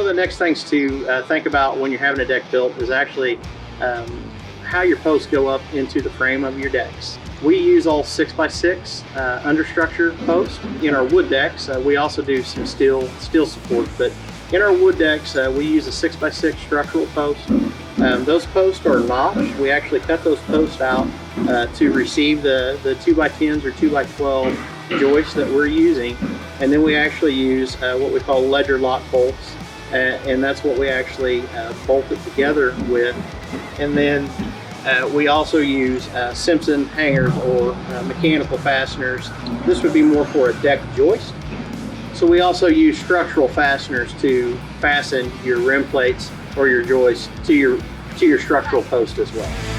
the next things to think about when you're having a deck built is actually how your posts go up into the frame of your decks. We use all 6x6 understructure posts in our wood decks. We also do some steel support, but in our wood decks we use a 6x6 structural post. Those posts are notched. We actually cut those posts out to receive the 2x10s or 2x12 joists that we're using, and then we actually use what we call ledger lock bolts, and that's what we actually bolt it together with. And then we also use Simpson hangers or mechanical fasteners. This would be more for a deck joist. So we also use structural fasteners to fasten your rim plates or your joists to your structural post as well.